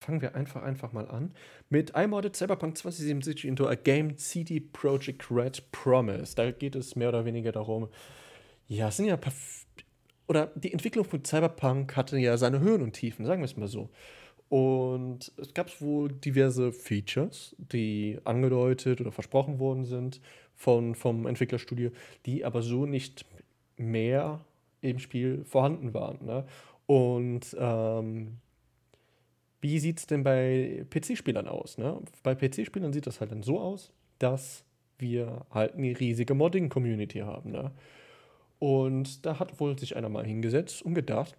fangen wir einfach mal an mit I modded Cyberpunk 2077 into a game CD Projekt Red Promise. Da geht es mehr oder weniger darum, ja, es sind ja oder die Entwicklung von Cyberpunk hatte ja seine Höhen und Tiefen, sagen wir es mal so. Und es gab wohl diverse Features, die angedeutet oder versprochen worden sind vom Entwicklerstudio, die aber so nicht mehr im Spiel vorhanden waren. Ne? Und wie sieht es denn bei PC-Spielern aus? Ne? Bei PC-Spielern sieht das halt dann so aus, dass wir halt eine riesige Modding-Community haben. Ne? Und da hat wohl sich einer mal hingesetzt und gedacht,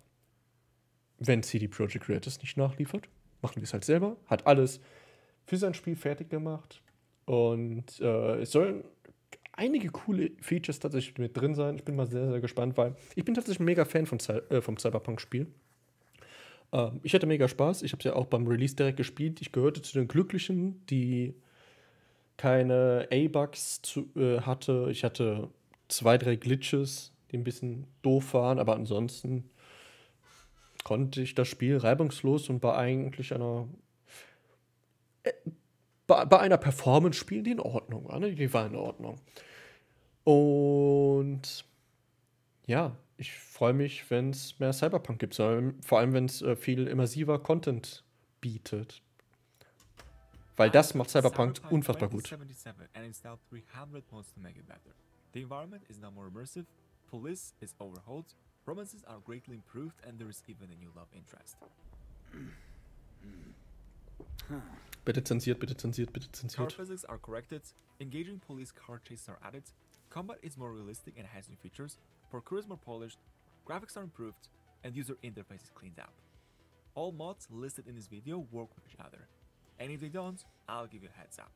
wenn CD Projekt Red es nicht nachliefert, machen wir es halt selber. Hat alles für sein Spiel fertig gemacht. Und es sollen einige coole Features tatsächlich mit drin sein. Ich bin mal sehr, sehr gespannt, weil ich bin tatsächlich ein mega Fan vom Cyberpunk-Spiel. Ich hatte mega Spaß. Ich habe es ja auch beim Release direkt gespielt. Ich gehörte zu den Glücklichen, die keine A-Bugs hatte. Ich hatte 2, 3 Glitches, die ein bisschen doof waren, aber ansonsten konnte ich das Spiel reibungslos und bei einer Performance spielen, die in Ordnung war. Ne? Die war in Ordnung. Und ja, ich freue mich, wenn es mehr Cyberpunk gibt, vor allem wenn es viel immersiver Content bietet. Weil das macht Cyberpunk unfassbar gut. 2077 and installed 300 mods to make it better. The environment is now more immersive, police is overhauled, romances are greatly improved, and there is even a new love interest. Bitte zensiert, bitte zensiert, bitte zensiert. Car physics are corrected, engaging police car chases are added, combat is more realistic and has new features, parkour is more polished, graphics are improved, and user interface is cleaned up. All mods listed in this video work with each other. And if they don't, I'll give you a heads up.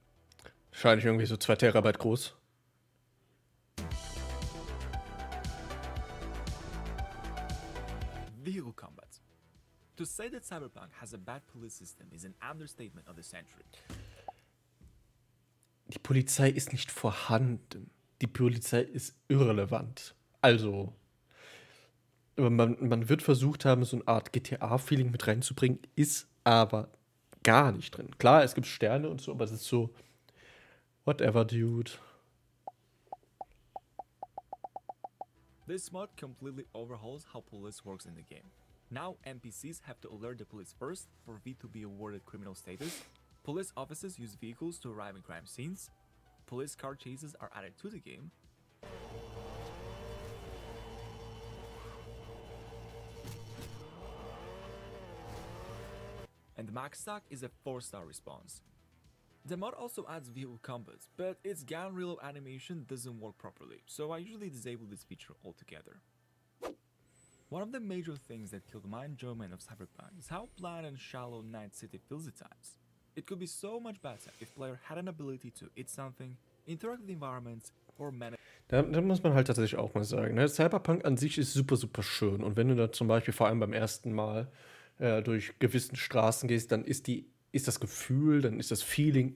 Wahrscheinlich irgendwie so 2 Terabyte groß. Vehicle combat. To say that Cyberpunk has a bad police system is an understatement of the century. Die Polizei ist nicht vorhanden. Die Polizei ist irrelevant. Also, man wird versucht haben, so eine Art GTA-Feeling mit reinzubringen, ist aber gar nicht drin. Klar, es gibt Sterne und so, aber es ist so, whatever, dude. This mod completely overhauls how police works in the game. Now NPCs have to alert the police first for V to be awarded criminal status. Police officers use vehicles to arrive in crime scenes. Police car chases are added to the game. And max stock is a 4-star response. The mod also adds vehicle combat, but its gun reload animation doesn't work properly, so I usually disable this feature altogether. One of the major things that killed my enjoyment of Cyberpunk is how bland and shallow Night City feels at times. It could be so much better if player had an ability to eat something, interact with the environment, or manage. Da muss man halt tatsächlich auch mal sagen, ne? Cyberpunk an sich ist super, super schön. Und wenn du da zum Beispiel vor allem beim ersten Mal durch gewissen Straßen gehst, dann ist das Gefühl, dann ist das Feeling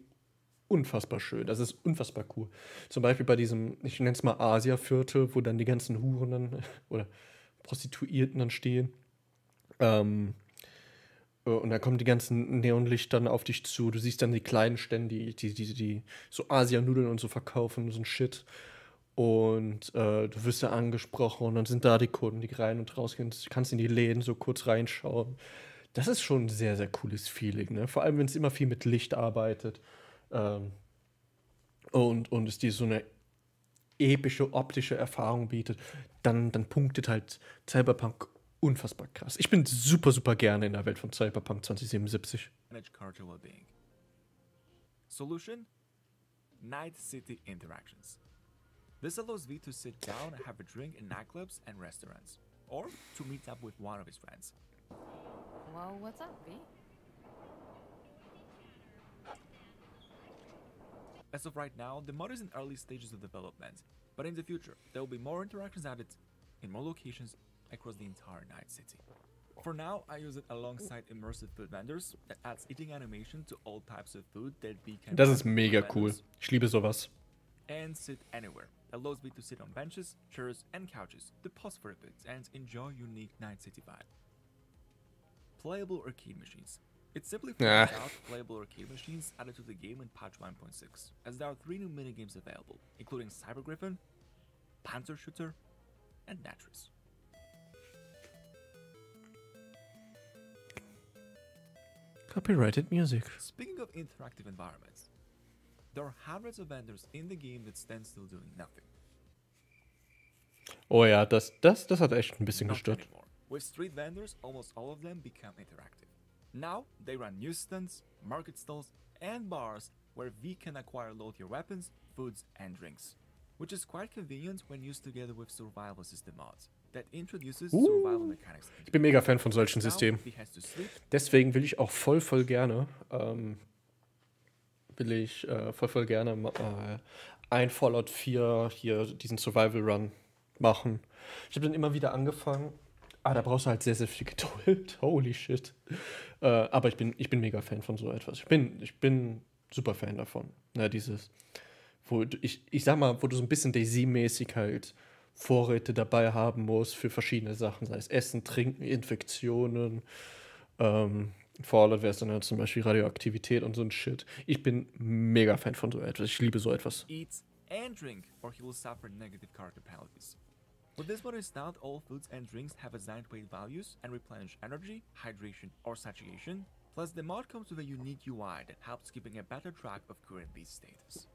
unfassbar schön. Das ist unfassbar cool. Zum Beispiel bei diesem, ich nenne es mal Asia-Viertel, wo dann die ganzen Huren dann oder Prostituierten dann stehen. Und dann kommen die ganzen Neonlichter dann auf dich zu. Du siehst dann die kleinen Stände, die so Asia-Nudeln und so verkaufen, so ein Shit. Und du wirst da angesprochen und dann sind da die Kunden, die rein und rausgehen. Du kannst in die Läden so kurz reinschauen. Das ist schon ein sehr, sehr cooles Feeling, ne? Vor allem, wenn es immer viel mit Licht arbeitet. Und es dir so eine epische optische Erfahrung bietet, dann punktet halt Cyberpunk unfassbar krass. Ich bin super, super gerne in der Welt von Cyberpunk 2077. cargo well-being. Solution? Night City interactions. This allows V to sit down and have a drink in nightclubs and restaurants, or to meet up with one of his friends. Well, what's up, V? As of right now, the mod is in early stages of development, but in the future, there will be more interactions added in more locations across the entire Night City. For now, I use it alongside immersive food vendors that adds eating animation to all types of food that V can. Das ist mega cool. Ich liebe sowas. And sit anywhere. Allows V to sit on benches, chairs, and couches to pause for a bit and enjoy unique Night City vibe. Playable arcade machines. It simply Ah. flies out playable arcade machines added to the game in patch 1.6, as there are 3 new minigames available, including Cyber Griffin, Panzer Shooter, and Natris. Copyrighted music. Speaking of interactive environments, there are hundreds of vendors in the game that stand still doing nothing. Oh ja, das hat echt ein bisschen Not gestört. anymore. With street vendors, almost all of them become interactive. Now, they run newsstands, market stalls, and bars where V can acquire low-tier weapons, foods, and drinks. Which is quite convenient when used together with survival system mods that introduces survival mechanics. Ich bin mega Fan von solchen Now, Systemen. V has to sleep, Deswegen will ich auch voll gerne ein Fallout 4 hier diesen Survival Run machen. Ich habe dann immer wieder angefangen. Da brauchst du halt sehr, sehr viel Geduld. Holy shit. Aber ich bin mega Fan von so etwas. Ich bin super Fan davon. Ich sag mal, wo du so ein bisschen DayZ-mäßig halt Vorräte dabei haben musst für verschiedene Sachen, sei es Essen, Trinken, Infektionen. Fallout wäre es dann halt zum Beispiel Radioaktivität und so ein Shit. Ich bin mega Fan von so etwas. Ich liebe so etwas. eat, and drink, or he will suffer negative character penalties. With this mod installed, all foods and drinks have assigned weight values and replenish energy, hydration, or satiation. Plus, the mod comes with a unique UI that helps keeping a better track of current beast status.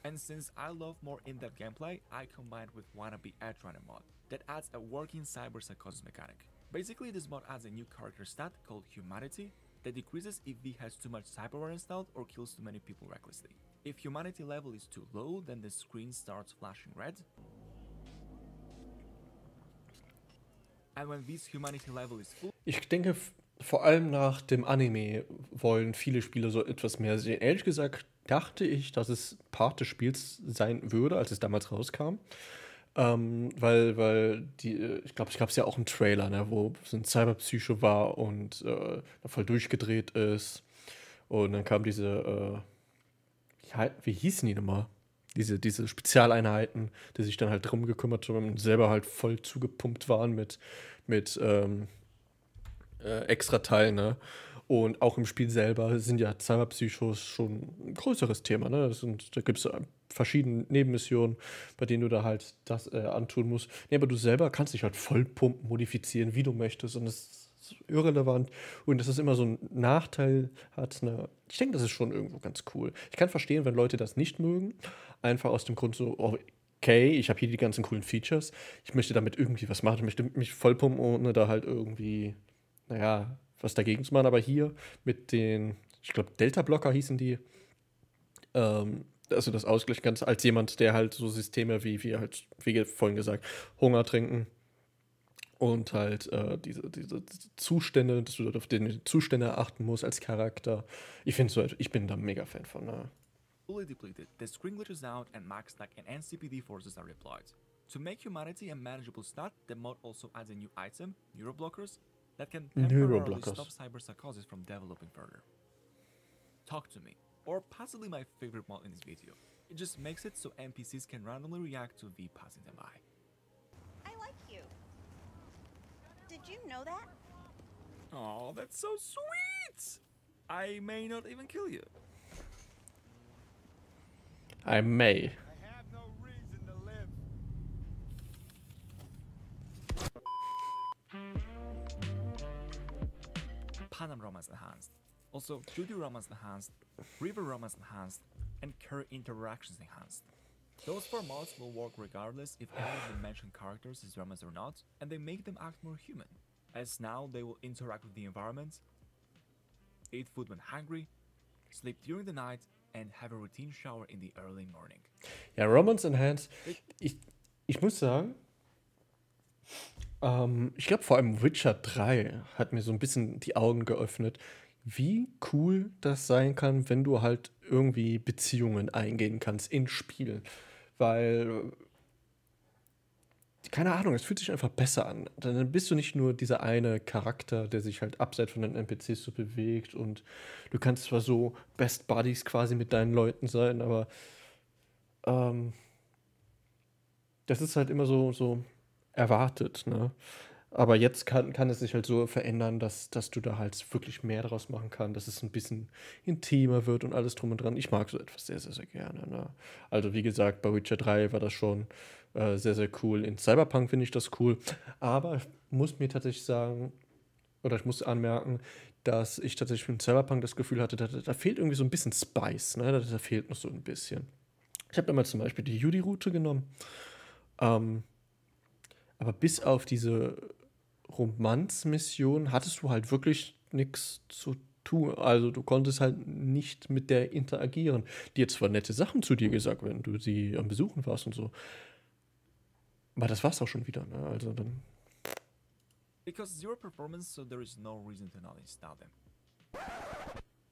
And since I love more in-depth gameplay, I combined with Wannabe Edge Runner mod that adds a working cyber psychosis mechanic. Basically, this mod adds a new character stat called Humanity that decreases if V has too much cyberware installed or kills too many people recklessly. If Humanity level is too low, then the screen starts flashing red. And when V's Humanity level is full, Ich denke, vor allem nach dem Anime wollen viele Spieler so etwas mehr sehen. Ehrlich gesagt dachte ich, dass es Part des Spiels sein würde, als es damals rauskam. Weil ich glaube, es gab ja auch einen Trailer, ne, wo so ein Cyberpsycho war und voll durchgedreht ist. Und dann kam wie hießen die nochmal? Diese Spezialeinheiten, die sich dann halt drum gekümmert haben und selber halt voll zugepumpt waren mit Extrateilen, ne? Und auch im Spiel selber sind ja Cyberpsychos schon ein größeres Thema, ne? Da gibt es verschiedene Nebenmissionen, bei denen du da halt das antun musst. Nee, aber du selber kannst dich halt voll pumpen, modifizieren, wie du möchtest. Und das ist irrelevant. Und dass es immer so einen Nachteil hat, ne? Ich denke, das ist schon irgendwo ganz cool. Ich kann verstehen, wenn Leute das nicht mögen. Einfach aus dem Grund so, okay, ich habe hier die ganzen coolen Features. Ich möchte damit irgendwie was machen. Ich möchte mich vollpumpen, ohne da halt irgendwie, naja, was dagegen zu machen. Aber hier mit den, ich glaube, Delta-Blocker hießen die, also das ausgleichen kannst, als jemand, der halt so Systeme wie vorhin gesagt, Hunger trinken und halt diese Zustände, dass du auf die Zustände achten musst als Charakter. Ich bin da mega Fan von. fully depleted, the screen glitches out and max lag and NCPD forces are deployed. To make Humanity a manageable stat, the mod also adds a new item, Neuroblockers, that can temporarily Neuroblockers. stop cyberpsychosis from developing further. Talk to me, or possibly my favorite mod in this video. It just makes it so NPCs can randomly react to V passing them by. I like you. Did you know that? Oh, that's so sweet! I may not even kill you. I may. I have no reason to live. Panam Romance Enhanced. Also, Judy Romance Enhanced, River Romance Enhanced, and Curry Interactions Enhanced. Those 4 mods will work regardless if any of the mentioned characters is romance or not, and they make them act more human, as now they will interact with the environment, eat food when hungry, sleep during the night, and have a routine shower in the early morning. Ja, Romance Enhanced, ich muss sagen, ich glaube vor allem Witcher 3 hat mir so ein bisschen die Augen geöffnet, wie cool das sein kann, wenn du halt irgendwie Beziehungen eingehen kannst in Spielen. Weil, keine Ahnung, es fühlt sich einfach besser an. Dann bist du nicht nur dieser eine Charakter, der sich halt abseits von den NPCs so bewegt und du kannst zwar so Best Buddies quasi mit deinen Leuten sein, aber das ist halt immer so erwartet, ne? Aber jetzt kann es sich halt so verändern, dass du da halt wirklich mehr draus machen kannst, dass es ein bisschen intimer wird und alles drum und dran. Ich mag so etwas sehr, sehr, sehr gerne. Ne? Also wie gesagt, bei Witcher 3 war das schon sehr, sehr cool. In Cyberpunk finde ich das cool. Aber ich muss mir tatsächlich sagen, oder ich muss anmerken, dass ich tatsächlich mit Cyberpunk das Gefühl hatte, da fehlt irgendwie so ein bisschen Spice. Ne? Da fehlt noch so ein bisschen. Ich habe damals zum Beispiel die Judy-Route genommen. Ähm, aber bis auf diese Romanzmission hattest du halt wirklich nichts zu tun. Also du konntest halt nicht mit der interagieren. Die hat zwar nette Sachen zu dir gesagt, wenn du sie am Besuchen warst und so. Aber das war's auch schon wieder, ne? Also dann. Because zero performance, so there is no reason to not install them.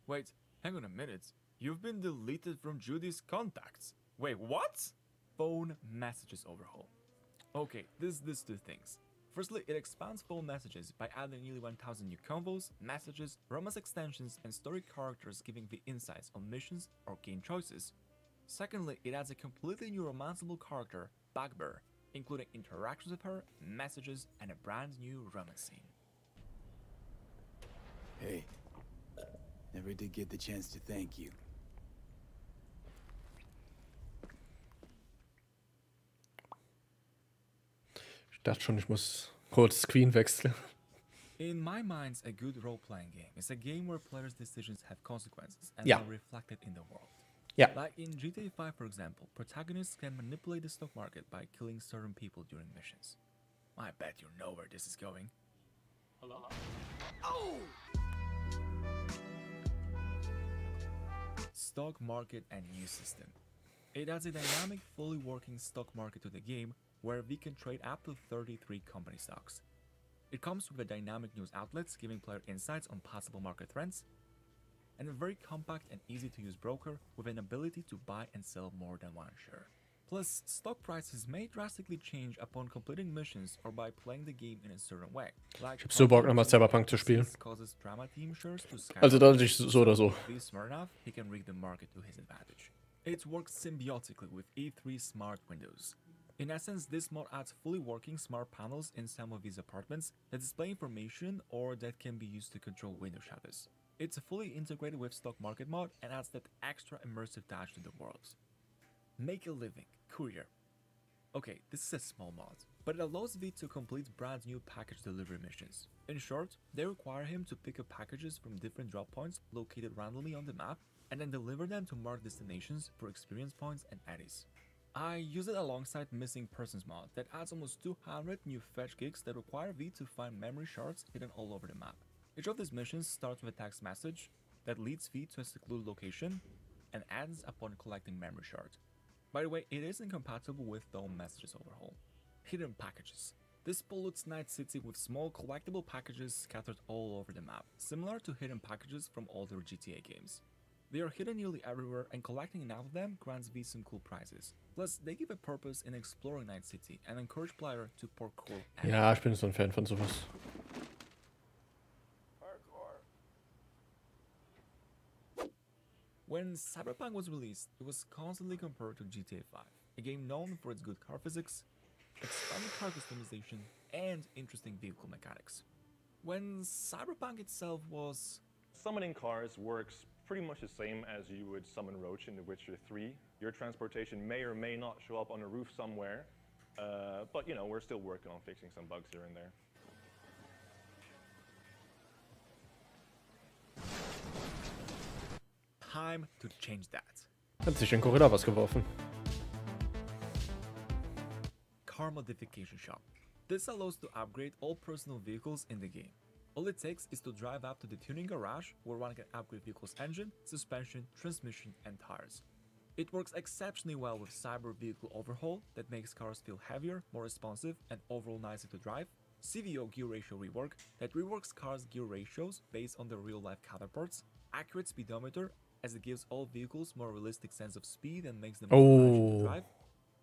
Wait, hang on a minute. You've been deleted from Judy's contacts. Wait, what? Phone messages overhaul. Okay, this two things. Firstly, it expands phone messages by adding nearly 1000 new combos, messages, romance extensions, and story characters giving the insights on missions or game choices. Secondly, it adds a completely new romanceable character, Bugbear, including interactions with her, messages, and a brand new romance scene. Hey, never did get the chance to thank you. Ich dachte schon, ich muss kurz Screen wechseln. In my mind, a good role-playing game is a game where players' decisions have consequences and Yeah. are reflected in the world. Ja. Like in GTA 5, for example, protagonists can manipulate the stock market by killing certain people during missions. I bet you know where this is going. Hello? Oh! Stock market and news system. It adds a dynamic, fully working stock market to the game where we can trade up to 33 company stocks. It comes with a dynamic news outlets giving player insights on possible market trends, and a very compact and easy to use broker with an ability to buy and sell more than one share. Plus, stock prices may drastically change upon completing missions or by playing the game in a certain way. Like Ich hab so Bock, nochmal Cyberpunk zu spielen. causes drama team shares to Also skyrocket. dadurch so oder so. If he's smart enough, he can rig the market to his advantage. It works symbiotically with E3 smart windows. In essence, this mod adds fully working smart panels in some of these apartments that display information or that can be used to control window shutters. It's fully integrated with stock market mod and adds that extra immersive touch to the world. Make a living, courier. Okay, this is a small mod, but it allows V to complete brand new package delivery missions. In short, they require him to pick up packages from different drop points located randomly on the map and then deliver them to marked destinations for experience points and eddies. I use it alongside Missing Persons mod that adds almost 200 new fetch gigs that require V to find memory shards hidden all over the map. Each of these missions starts with a text message that leads V to a secluded location and ends upon collecting memory shard. By the way, it is incompatible with the messages overhaul. Hidden packages. This pollutes Night City with small collectible packages scattered all over the map, similar to hidden packages from older GTA games. They are hidden nearly everywhere and collecting enough of them grants V some cool prizes. Plus, they give a purpose in exploring Night City and encourage player to parkour. Ja, ich bin so ein Fan von sowas. When Cyberpunk was released, it was constantly compared to GTA 5, a game known for its good car physics, expanded car customization, and interesting vehicle mechanics. When Cyberpunk itself was... Summoning cars works pretty much the same as you would summon Roach in The Witcher 3. Your transportation may or may not show up on a roof somewhere, but you know, we're still working on fixing some bugs here and there. Time to change that. Hat sich ein Gorilla was geworfen. Car Modification Shop. This allows to upgrade all personal vehicles in the game. All it takes is to drive up to the tuning garage where one can upgrade vehicle's engine, suspension, transmission, and tires. It works exceptionally well with Cyber Vehicle Overhaul that makes cars feel heavier, more responsive, and overall nicer to drive. CVO Gear Ratio Rework that reworks cars' gear ratios based on their real-life counterparts. Accurate Speedometer as it gives all vehicles more realistic sense of speed and makes them more challenging to drive.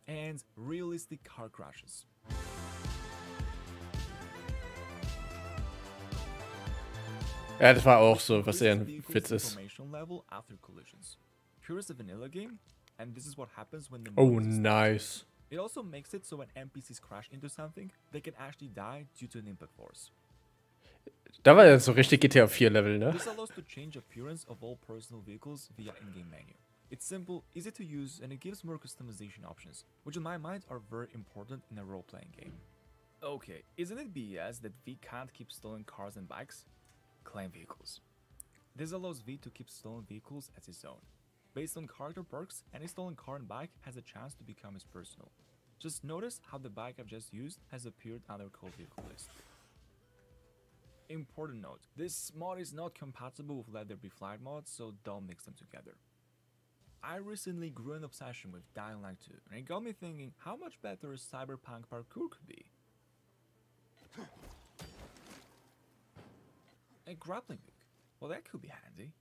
And realistic car crashes. Ja, das war auch so, was eher ein Vehicles Witz ist. information level after collisions. Here is a vanilla game, and this is what happens when the Oh, noise is nice. It also makes it so when NPCs crash into something, they can actually die due to an impact force. Da war ja so richtig GTA 4 Level, ne? This allows to change appearance of all personal vehicles via in-game menu. It's simple, easy to use, and it gives more customization options, which in my mind are very important in a role-playing game. Okay, isn't it BS that V can't keep stolen cars and bikes? Claim vehicles. This allows V to keep stolen vehicles as his own. Based on character perks, any stolen car and bike has a chance to become his personal. Just notice how the bike I've just used has appeared on their code vehicle list. Important note, this mod is not compatible with Let There Be Flight mods, so don't mix them together. I recently grew an obsession with Dying Light 2, and it got me thinking how much better Cyberpunk parkour could be. A grappling hook. Well, that could be handy.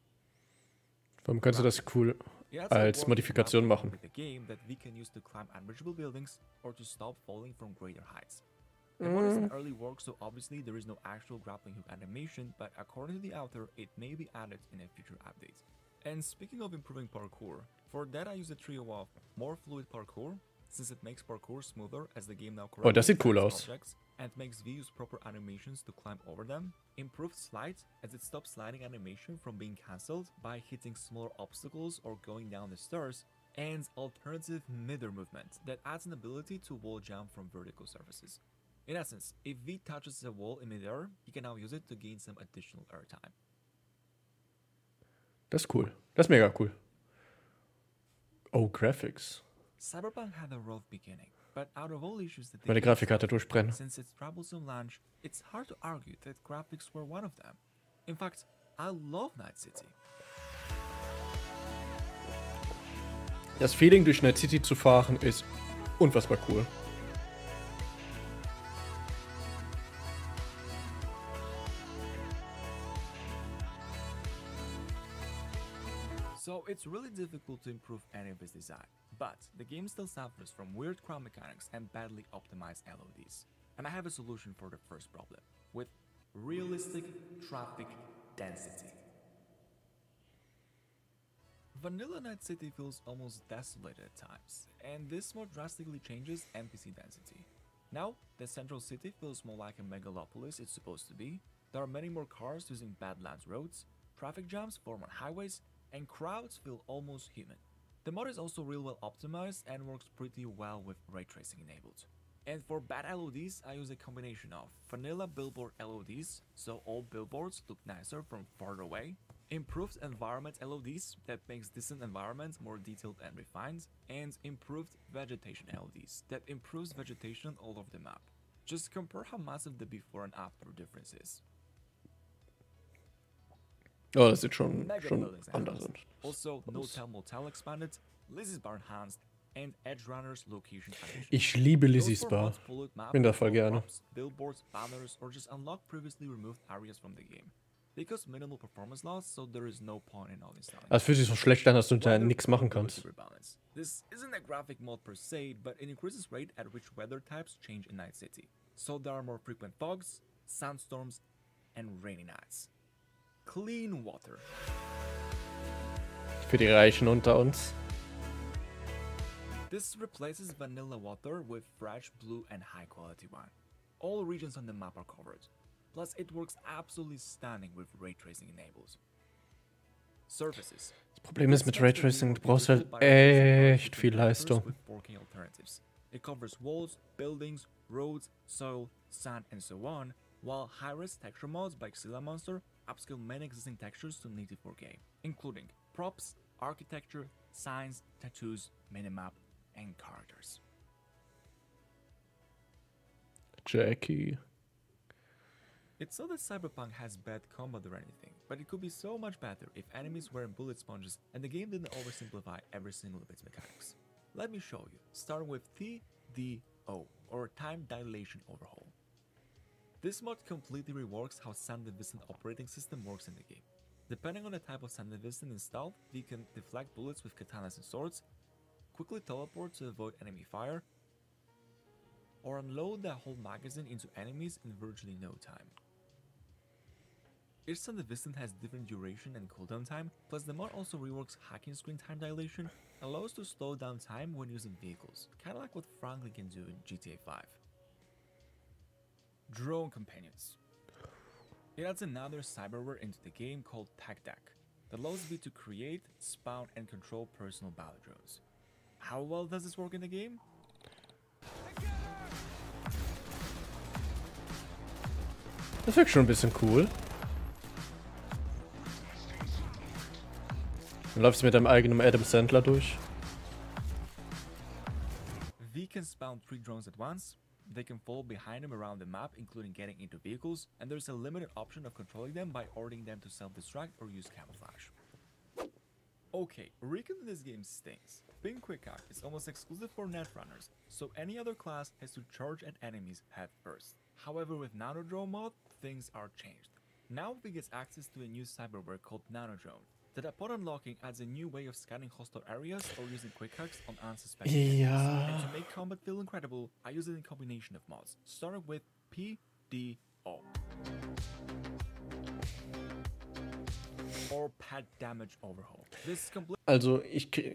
Warum kannst du das cool Yeah, that's a als working Modifikation grappling machen? hook with a game that we can use to climb unreachable buildings or to stop falling from greater heights. The mod is in early work, so obviously there is no actual grappling hook animation, but according to the author, it may be added in a future update. And speaking of improving parkour, for that I use a trio of more fluid parkour, since it makes parkour smoother as the game now Oh, das sieht cool correctly aus. objects, and makes V use proper animations to climb over them, improved slide as it stops sliding animation from being cancelled by hitting smaller obstacles or going down the stairs, and alternative midair movement that adds an ability to wall jump from vertical surfaces. In essence, if V touches a wall in midair, he can now use it to gain some additional airtime. Das ist cool. Das ist mega cool. Oh, Graphics. Cyberpunk had a rough beginning, but out of all issues that Meine Grafikkarte durchbrennen. since its troublesome launch, it's hard to argue that graphics were one of them. In fact, I love Night City. Das Feeling, durch Night City zu fahren, ist unfassbar cool. So it's really difficult to improve any of its design, but the game still suffers from weird crowd mechanics and badly optimized LODs. And I have a solution for the first problem, with realistic traffic density. Vanilla Night City feels almost desolated at times, and this mod drastically changes NPC density. Now, the central city feels more like a megalopolis it's supposed to be. There are many more cars using Badlands roads, traffic jams form on highways, and crowds feel almost human. The mod is also real well optimized and works pretty well with ray tracing enabled. And for bad LODs, I use a combination of vanilla billboard LODs, so all billboards look nicer from farther away, improved environment LODs that makes distant environments more detailed and refined, and improved vegetation LODs that improves vegetation all over the map. Just compare how massive the before and after difference is. Oh, das sieht schon Mega anders buildings aus. enhanced. Also, No Tell Motel expanded, Lizzie's Bar enhanced, and Edge Runner's location addition. Ich liebe Those Lizzie's were Bar. mods bullet map Bin da with voll more gerne. props, billboards, banners, or just unlock previously removed areas from the game. They cause minimal performance loss, so there is no point in uninstalling. Das fühlt sich so schlecht an, dass du da Weather nichts machen or kannst. weather balance. This isn't a graphic mod per se, but it increases rate at which weather types change in Night City. So there are more frequent fogs, sandstorms, and rainy nights. Clean water. Für die Reichen unter uns. This replaces vanilla water with fresh blue and high quality one. All regions on the map are covered. Plus it works absolutely stunning with ray tracing enabled. Surfaces. Das Problem ist mit Raytracing, du brauchst halt echt viel Leistung. With 4K alternatives. It covers walls, buildings, roads, soil, sand, and so on, while high-res texture mods by Xilla Monster upscale many existing textures to native 4K, including props, architecture, signs, tattoos, minimap, and characters. Jackie. It's not that Cyberpunk has bad combat or anything, but it could be so much better if enemies weren't bullet sponges and the game didn't oversimplify every single of its mechanics. Let me show you, starting with TDO, or Time Dilation Overhaul. This mod completely reworks how Sandevistan operating system works in the game. Depending on the type of Sandevistan installed, you can deflect bullets with katanas and swords, quickly teleport to avoid enemy fire, or unload the whole magazine into enemies in virtually no time. Each Sun Distant has different duration and cooldown time, plus the mod also reworks hacking screen time dilation, and allows to slow down time when using vehicles, kinda like what Franklin can do in GTA 5. Drone Companions. It adds another cyberware into the game called TagDeck that allows you to create, spawn, and control personal battle drones. How well does this work in the game? Das wirkt schon ein bisschen cool. Dann läufst du mit deinem eigenen Adam Sandler durch. V can spawn 3 drones at once, they can follow behind him around the map including getting into vehicles, and there's a limited option of controlling them by ordering them to self-destruct or use camouflage. Okay, recon in this game stinks. Being quick hack is almost exclusive for netrunners, so any other class has to charge at enemies head first. However, with Nanodrone mod, things are changed. Now V gets access to a new cyberware called Nanodrone, that upon unlocking adds a new way of scanning hostile areas or using quick hacks on unsuspecting enemies. And to make combat feel incredible, I use it in combination of mods, starting with PDO. Or Pad Damage Overhaul. This is complete. Also,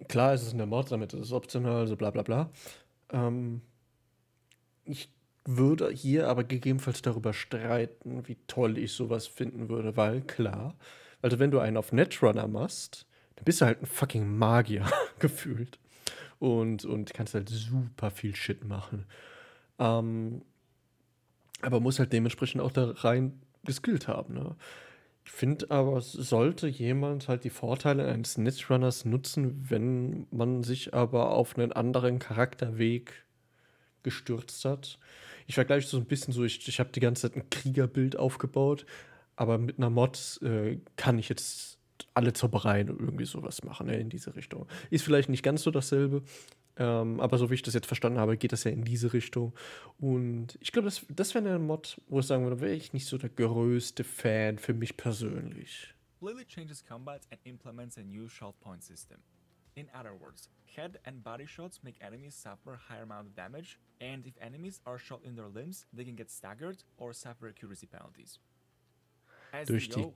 klar, es ist eine Mod, damit ist es optional, so bla bla bla. Ich würde hier aber gegebenenfalls darüber streiten, wie toll ich sowas finden würde, weil klar, also wenn du einen auf Netrunner machst, dann bist du halt ein fucking Magier gefühlt und kannst halt super viel Shit machen. Aber muss halt dementsprechend auch da rein geskillt haben, ne? Ich finde aber, sollte jemand halt die Vorteile eines Netrunners nutzen, wenn man sich aber auf einen anderen Charakterweg gestürzt hat. Ich vergleiche so ein bisschen so, ich habe die ganze Zeit ein Kriegerbild aufgebaut, aber mit einer Mod kann ich jetzt alle Zaubereien und irgendwie sowas machen, in diese Richtung. Ist vielleicht nicht ganz so dasselbe, aber so wie ich das jetzt verstanden habe, geht das ja in diese Richtung. Und ich glaube, das wäre eine Mod, wo ich sagen würde, wäre ich nicht so der größte Fan für mich persönlich. Completely changes combat and implements a new shot point system. In other words, head and body shots make enemies suffer higher amount of damage, and if enemies are shot in their limbs, they can get staggered or suffer accuracy penalties. As Durch die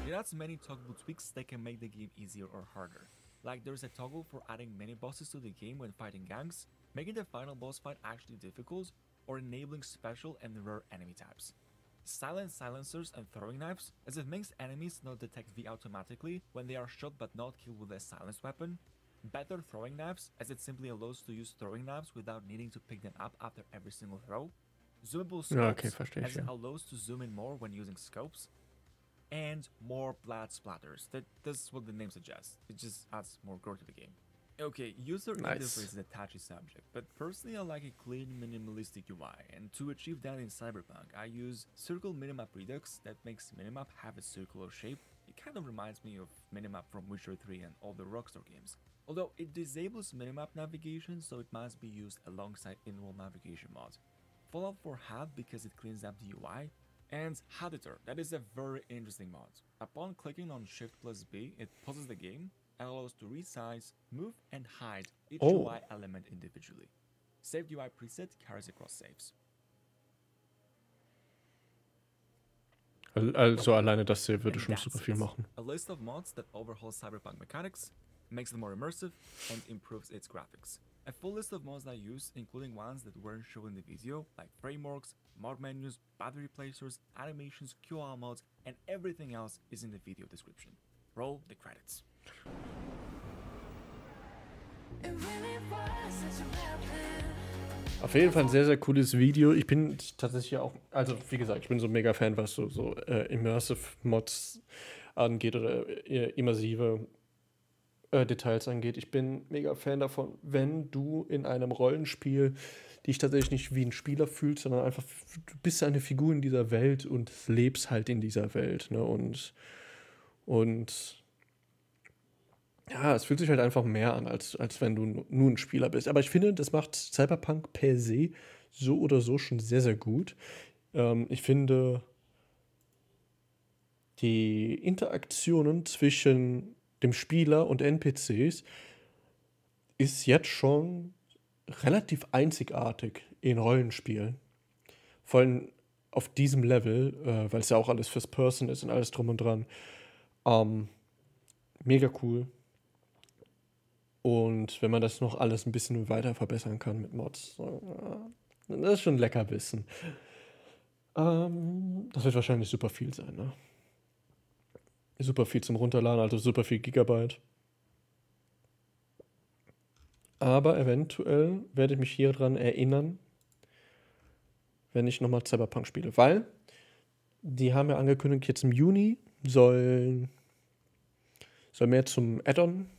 it adds many toggable tweaks that can make the game easier or harder. Like there's a toggle for adding mini bosses to the game when fighting gangs, making the final boss fight actually difficult, or enabling special and rare enemy types. Silent silencers and throwing knives, as it makes enemies not detect V automatically when they are shot but not killed with a silenced weapon. Better throwing knives, as it simply allows to use throwing knives without needing to pick them up after every single throw. Zoomable scopes, as it allows to zoom in more when using scopes. And more blood splatters. That's what the name suggests. It just adds more gore to the game. Okay, user interface is a touchy subject, but personally I like a clean, minimalistic UI, and to achieve that in Cyberpunk, I use Circle Minimap Redux that makes Minimap have a circular shape. It kind of reminds me of Minimap from Witcher 3 and all the Rockstar games. Although it disables Minimap navigation, so it must be used alongside in-world navigation mods. Fallout 4 have because it cleans up the UI. And Haditor, that is a very interesting mod. Upon clicking on Shift plus B, it pauses the game and allows to resize, move, and hide each UI element individually. Saved UI preset carries across saves. Also alleine das hier würde schon super viel machen. A list of mods that overhaul Cyberpunk mechanics, makes it more immersive, and improves its graphics. A full list of mods I use, including ones that weren't shown in the video, like frameworks, mod menus, battery placers, animations, QL mods, and everything else is in the video description. Roll the credits. Auf jeden Fall ein sehr, sehr cooles Video. Ich bin tatsächlich auch, also wie gesagt, ich bin so ein mega Fan, was so Immersive Mods angeht oder immersive Details angeht. Ich bin mega Fan davon, wenn du in einem Rollenspiel dich tatsächlich nicht wie ein Spieler fühlst, sondern einfach, du bist eine Figur in dieser Welt und lebst halt in dieser Welt, ne? Und ja, es fühlt sich halt einfach mehr an, als wenn du nur ein Spieler bist. Aber ich finde, das macht Cyberpunk per se so oder so schon sehr, sehr gut. Ich finde, die Interaktionen zwischen dem Spieler und NPCs ist jetzt schon relativ einzigartig in Rollenspielen. Vor allem auf diesem Level, weil es ja auch alles First Person ist und alles drum und dran, mega cool. Und wenn man das noch alles ein bisschen weiter verbessern kann mit Mods, das ist schon Leckerbissen. Das wird wahrscheinlich super viel sein, ne? Super viel zum Runterladen, also super viel Gigabyte. Aber eventuell werde ich mich hier dran erinnern, wenn ich nochmal Cyberpunk spiele. Weil die haben ja angekündigt, jetzt im Juni soll mehr zum Add-on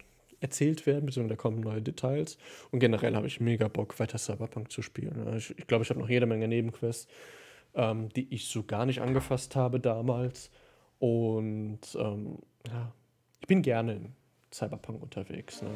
erzählt werden, beziehungsweise da kommen neue Details. Und generell habe ich mega Bock, weiter Cyberpunk zu spielen. Ich glaube, ich habe noch jede Menge Nebenquests, die ich so gar nicht angefasst habe damals. Und ja, ich bin gerne in Cyberpunk unterwegs. Ne?